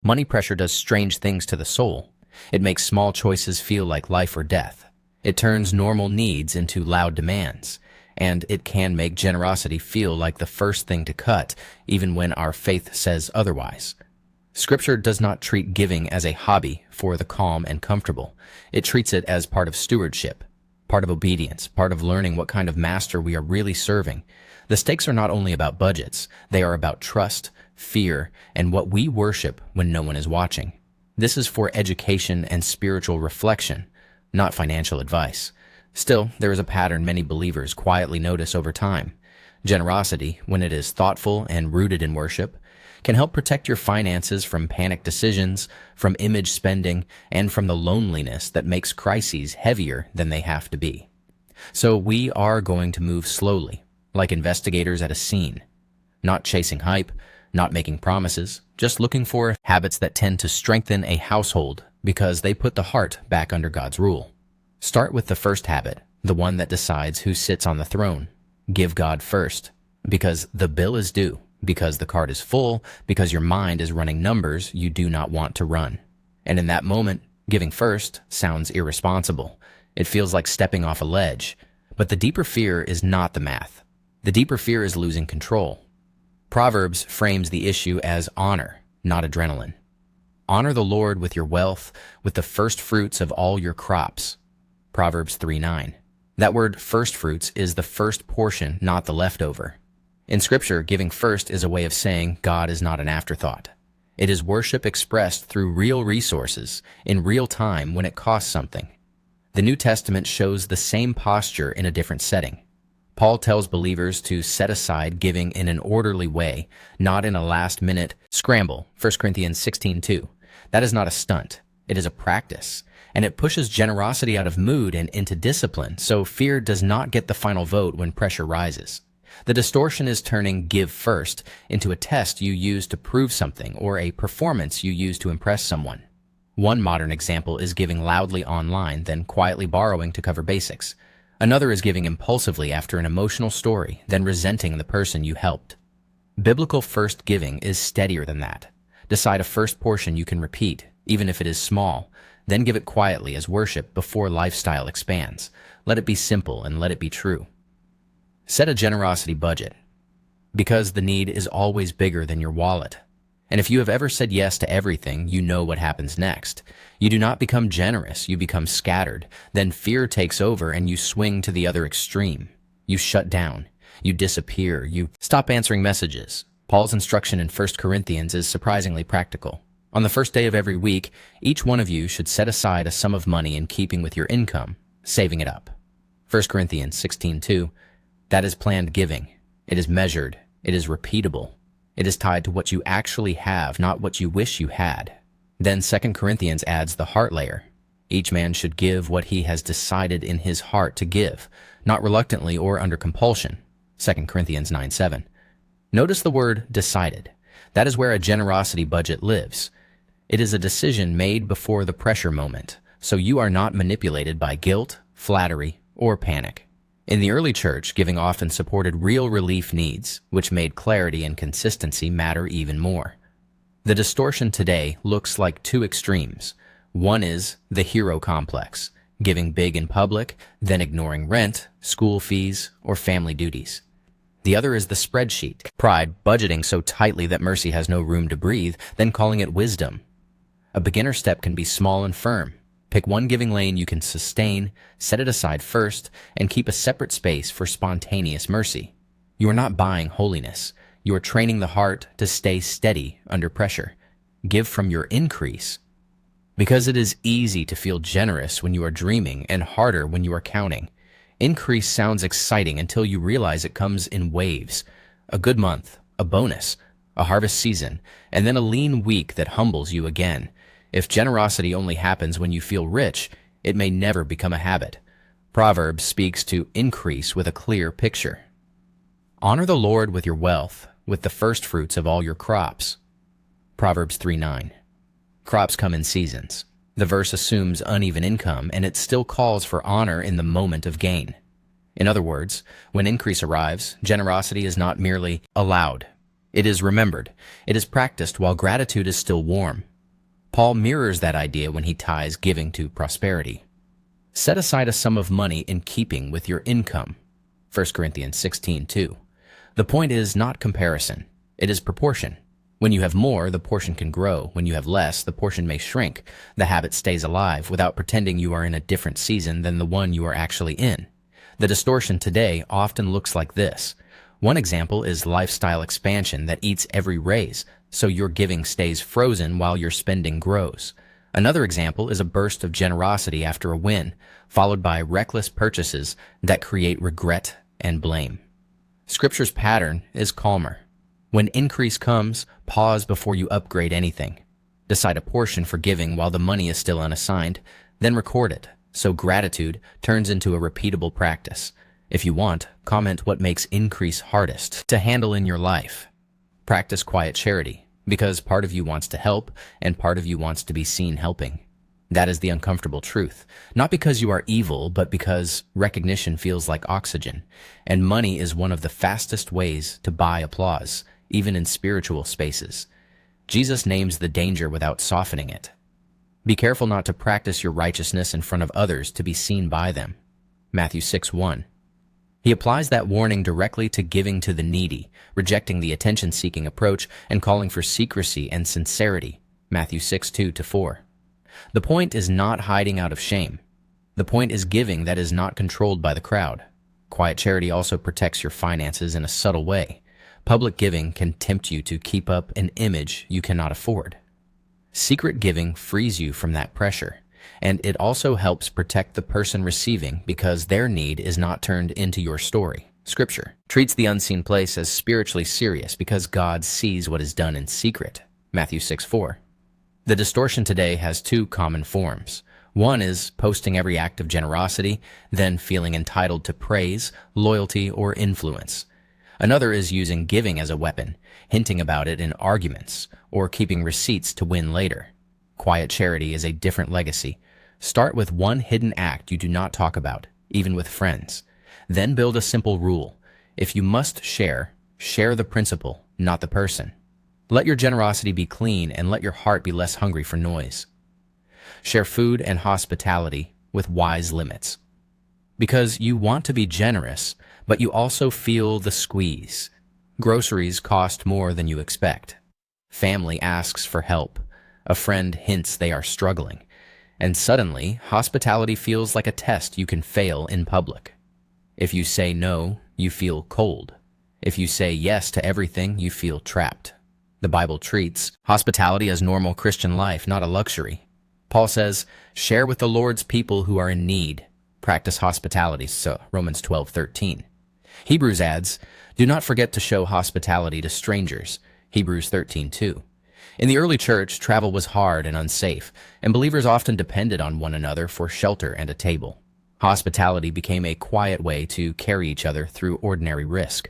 Money pressure does strange things to the soul. It makes small choices feel like life or death. It turns normal needs into loud demands. And it can make generosity feel like the first thing to cut, even when our faith says otherwise. Scripture does not treat giving as a hobby for the calm and comfortable. It treats it as part of stewardship, part of obedience, part of learning what kind of master we are really serving. The stakes are not only about budgets, they are about trust, fear, and what we worship when no one is watching. This is for education and spiritual reflection, not financial advice. Still, there is a pattern many believers quietly notice over time. Generosity, when it is thoughtful and rooted in worship, can help protect your finances from panic decisions, from image spending, and from the loneliness that makes crises heavier than they have to be. So we are going to move slowly, like investigators at a scene, not chasing hype, not making promises, just looking for habits that tend to strengthen a household because they put the heart back under God's rule. Start with the first habit, the one that decides who sits on the throne. Give God first, because the bill is due, because the card is full, because your mind is running numbers you do not want to run. And in that moment, giving first sounds irresponsible. It feels like stepping off a ledge. But the deeper fear is not the math. The deeper fear is losing control. Proverbs frames the issue as honor, not adrenaline. Honor the Lord with your wealth, with the first fruits of all your crops. Proverbs 3:9. That word first fruits is the first portion, not the leftover. In Scripture, giving first is a way of saying God is not an afterthought. It is worship expressed through real resources, in real time when it costs something. The New Testament shows the same posture in a different setting. Paul tells believers to set aside giving in an orderly way, not in a last-minute scramble. 1 Corinthians 16:2. That is not a stunt. It is a practice, and it pushes generosity out of mood and into discipline, so fear does not get the final vote when pressure rises. The distortion is turning give first into a test you use to prove something or a performance you use to impress someone. One modern example is giving loudly online, then quietly borrowing to cover basics. Another is giving impulsively after an emotional story, then resenting the person you helped. Biblical first giving is steadier than that. Decide a first portion you can repeat, even if it is small, then give it quietly as worship before lifestyle expands. Let it be simple and let it be true. Set a generosity budget, because the need is always bigger than your wallet. And if you have ever said yes to everything, you know what happens next. You do not become generous, you become scattered. Then fear takes over and you swing to the other extreme. You shut down. You disappear. You stop answering messages. Paul's instruction in 1 Corinthians is surprisingly practical. On the first day of every week, each one of you should set aside a sum of money in keeping with your income, saving it up. 1 Corinthians 16:2. That is planned giving. It is measured. It is repeatable. It is tied to what you actually have, not what you wish you had. Then 2 Corinthians adds the heart layer. Each man should give what he has decided in his heart to give, not reluctantly or under compulsion. 2 Corinthians 9:7. Notice the word decided. That is where a generosity budget lives. It is a decision made before the pressure moment, so you are not manipulated by guilt, flattery, or panic. In the early church, giving often supported real relief needs, which made clarity and consistency matter even more. The distortion today looks like two extremes. One is the hero complex, giving big in public, then ignoring rent, school fees, or family duties. The other is the spreadsheet, pride, budgeting so tightly that mercy has no room to breathe, then calling it wisdom. A beginner step can be small and firm. Pick one giving lane you can sustain, set it aside first, and keep a separate space for spontaneous mercy. You are not buying holiness. You are training the heart to stay steady under pressure. Give from your increase. Because it is easy to feel generous when you are dreaming and harder when you are counting. Increase sounds exciting until you realize it comes in waves. A good month, a bonus, a harvest season, and then a lean week that humbles you again. If generosity only happens when you feel rich, it may never become a habit. Proverbs speaks to increase with a clear picture. Honor the Lord with your wealth, with the first fruits of all your crops. Proverbs 3:9. Crops come in seasons. The verse assumes uneven income, and it still calls for honor in the moment of gain. In other words, when increase arrives, generosity is not merely allowed. It is remembered. It is practiced while gratitude is still warm. Paul mirrors that idea when he ties giving to prosperity. Set aside a sum of money in keeping with your income. 1 Corinthians 16:2. The point is not comparison. It is proportion. When you have more, the portion can grow. When you have less, the portion may shrink. The habit stays alive without pretending you are in a different season than the one you are actually in. The distortion today often looks like this. One example is lifestyle expansion that eats every raise, so your giving stays frozen while your spending grows. Another example is a burst of generosity after a win, followed by reckless purchases that create regret and blame. Scripture's pattern is calmer. When increase comes, pause before you upgrade anything. Decide a portion for giving while the money is still unassigned, then record it, so gratitude turns into a repeatable practice. If you want, comment what makes increase hardest to handle in your life. Practice quiet charity, because part of you wants to help and part of you wants to be seen helping. That is the uncomfortable truth, not because you are evil, but because recognition feels like oxygen, and money is one of the fastest ways to buy applause, even in spiritual spaces. Jesus names the danger without softening it. Be careful not to practice your righteousness in front of others to be seen by them. Matthew 6:1. He applies that warning directly to giving to the needy, rejecting the attention-seeking approach and calling for secrecy and sincerity. Matthew 6:2-4. The point is not hiding out of shame. The point is giving that is not controlled by the crowd. Quiet charity also protects your finances in a subtle way. Public giving can tempt you to keep up an image you cannot afford. Secret giving frees you from that pressure, and it also helps protect the person receiving because their need is not turned into your story. Scripture treats the unseen place as spiritually serious because God sees what is done in secret. Matthew 6:4. The distortion today has two common forms. One is posting every act of generosity, then feeling entitled to praise, loyalty, or influence. Another is using giving as a weapon, hinting about it in arguments, or keeping receipts to win later. Quiet charity is a different legacy. Start with one hidden act you do not talk about, even with friends. Then build a simple rule. If you must share, share the principle, not the person. Let your generosity be clean and let your heart be less hungry for noise. Share food and hospitality with wise limits. Because you want to be generous, but you also feel the squeeze. Groceries cost more than you expect. Family asks for help. A friend hints they are struggling. And suddenly, hospitality feels like a test you can fail in public. If you say no, you feel cold. If you say yes to everything, you feel trapped. The Bible treats hospitality as normal Christian life, not a luxury. Paul says, share with the Lord's people who are in need. Practice hospitality, so Romans 12:13. Hebrews adds, do not forget to show hospitality to strangers. Hebrews 13:2. In the early church, travel was hard and unsafe, and believers often depended on one another for shelter and a table. Hospitality became a quiet way to carry each other through ordinary risk.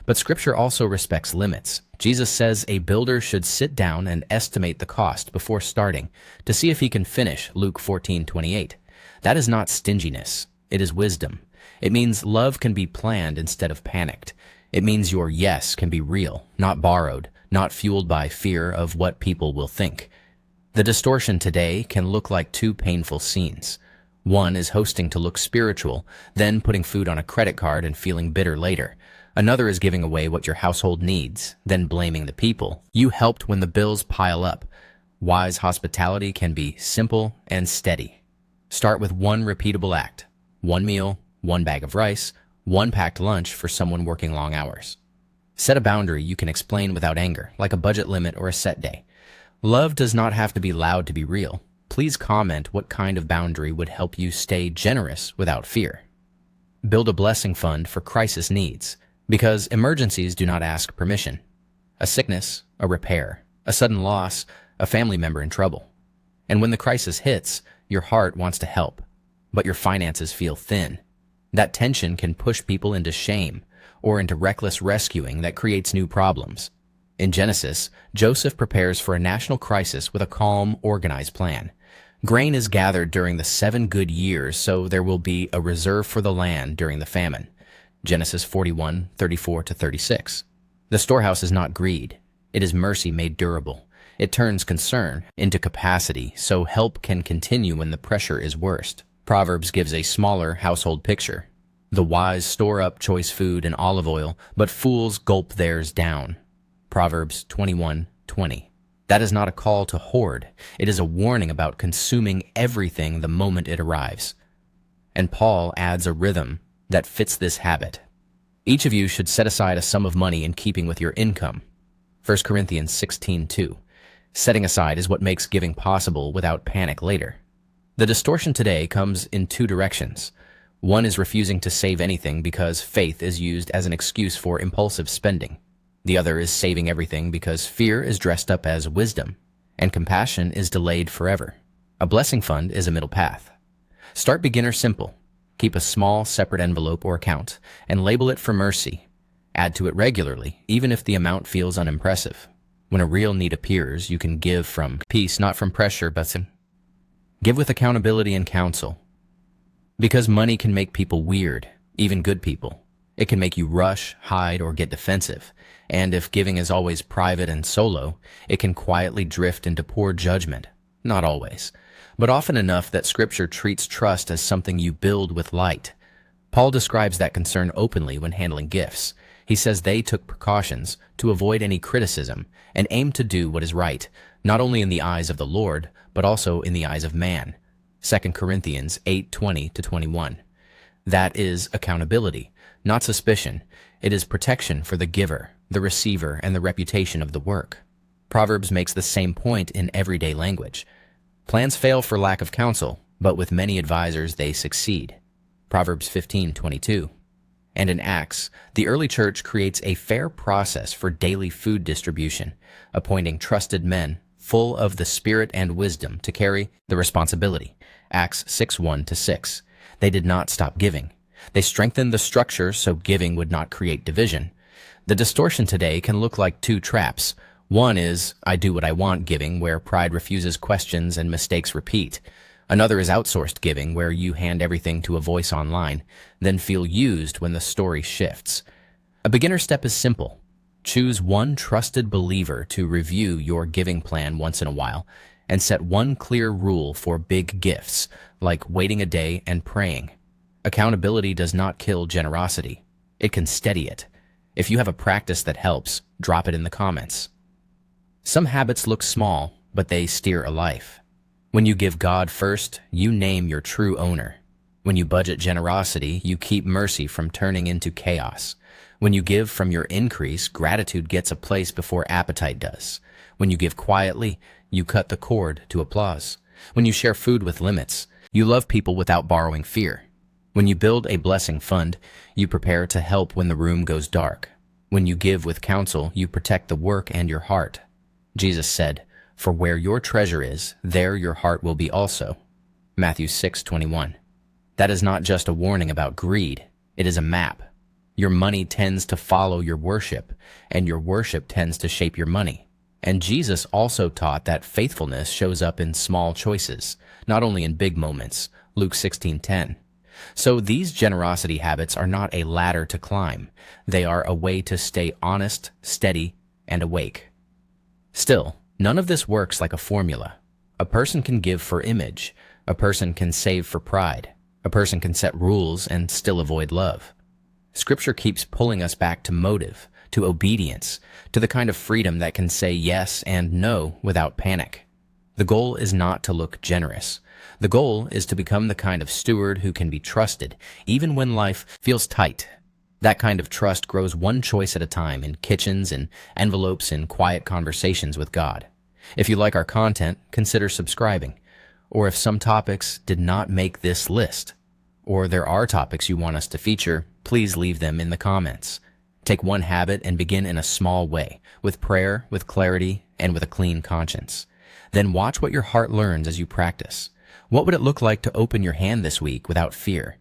But Scripture also respects limits. Jesus says a builder should sit down and estimate the cost before starting to see if he can finish, Luke 14:28. That is not stinginess. It is wisdom. It means love can be planned instead of panicked. It means your yes can be real, not borrowed, not fueled by fear of what people will think. The distortion today can look like two painful scenes. One is hosting to look spiritual, then putting food on a credit card and feeling bitter later. Another is giving away what your household needs, then blaming the people you helped when the bills pile up. Wise hospitality can be simple and steady. Start with one repeatable act. One meal, one bag of rice, one packed lunch for someone working long hours. Set a boundary you can explain without anger, like a budget limit or a set day. Love does not have to be loud to be real. Please comment what kind of boundary would help you stay generous without fear. Build a blessing fund for crisis needs, because emergencies do not ask permission. A sickness, a repair, a sudden loss, a family member in trouble. And when the crisis hits, your heart wants to help, but your finances feel thin. That tension can push people into shame or into reckless rescuing that creates new problems. In Genesis, Joseph prepares for a national crisis with a calm, organized plan. Grain is gathered during the 7 good years, so there will be a reserve for the land during the famine. Genesis 41:34-36. The storehouse is not greed. It is mercy made durable. It turns concern into capacity so help can continue when the pressure is worst. Proverbs gives a smaller household picture. The wise store up choice food and olive oil, but fools gulp theirs down. Proverbs 21:20. That is not a call to hoard. It is a warning about consuming everything the moment it arrives. And Paul adds a rhythm that fits this habit. Each of you should set aside a sum of money in keeping with your income. 1 Corinthians 16:2. Setting aside is what makes giving possible without panic later. The distortion today comes in two directions. One is refusing to save anything because faith is used as an excuse for impulsive spending. The other is saving everything because fear is dressed up as wisdom, and compassion is delayed forever. A blessing fund is a middle path. Start beginner simple. Keep a small separate envelope or account and label it for mercy. Add to it regularly, even if the amount feels unimpressive. When a real need appears, you can give from peace, not from pressure, but give with accountability and counsel. Because money can make people weird, even good people. It can make you rush, hide, or get defensive. And if giving is always private and solo, it can quietly drift into poor judgment. Not always, but often enough that Scripture treats trust as something you build with light. Paul describes that concern openly when handling gifts. He says they took precautions to avoid any criticism and aimed to do what is right, not only in the eyes of the Lord, but also in the eyes of man. 2 Corinthians 8:20-21. That is accountability, not suspicion. It is protection for the giver, the receiver, and the reputation of the work. Proverbs makes the same point in everyday language. Plans fail for lack of counsel, but with many advisors they succeed. Proverbs 15:22. And in Acts, the early church creates a fair process for daily food distribution, appointing trusted men full of the Spirit and wisdom to carry the responsibility. Acts 6:1-6. They did not stop giving. They strengthened the structure so giving would not create division. The distortion today can look like two traps. One is, I do what I want giving, where pride refuses questions and mistakes repeat. Another is outsourced giving, where you hand everything to a voice online, then feel used when the story shifts. A beginner step is simple. Choose one trusted believer to review your giving plan once in a while, and set one clear rule for big gifts, like waiting a day and praying. Accountability does not kill generosity. It can steady it. If you have a practice that helps, drop it in the comments. Some habits look small, but they steer a life. When you give God first, you name your true owner. When you budget generosity, you keep mercy from turning into chaos. When you give from your increase, gratitude gets a place before appetite does. When you give quietly, you cut the cord to applause. When you share food with limits, you love people without borrowing fear. When you build a blessing fund, you prepare to help when the room goes dark. When you give with counsel, you protect the work and your heart. Jesus said, "For where your treasure is, there your heart will be also." Matthew 6:21. That is not just a warning about greed. It is a map. Your money tends to follow your worship, and your worship tends to shape your money. And Jesus also taught that faithfulness shows up in small choices, not only in big moments. Luke 16:10. So these generosity habits are not a ladder to climb. They are a way to stay honest, steady, and awake. Still, none of this works like a formula. A person can give for image. A person can save for pride. A person can set rules and still avoid love. Scripture keeps pulling us back to motive, to obedience, to the kind of freedom that can say yes and no without panic. The goal is not to look generous. The goal is to become the kind of steward who can be trusted, even when life feels tight. That kind of trust grows one choice at a time in kitchens and envelopes and quiet conversations with God. If you like our content, consider subscribing. Or if some topics did not make this list, or there are topics you want us to feature, please leave them in the comments. Take one habit and begin in a small way, with prayer, with clarity, and with a clean conscience. Then watch what your heart learns as you practice. What would it look like to open your hand this week without fear,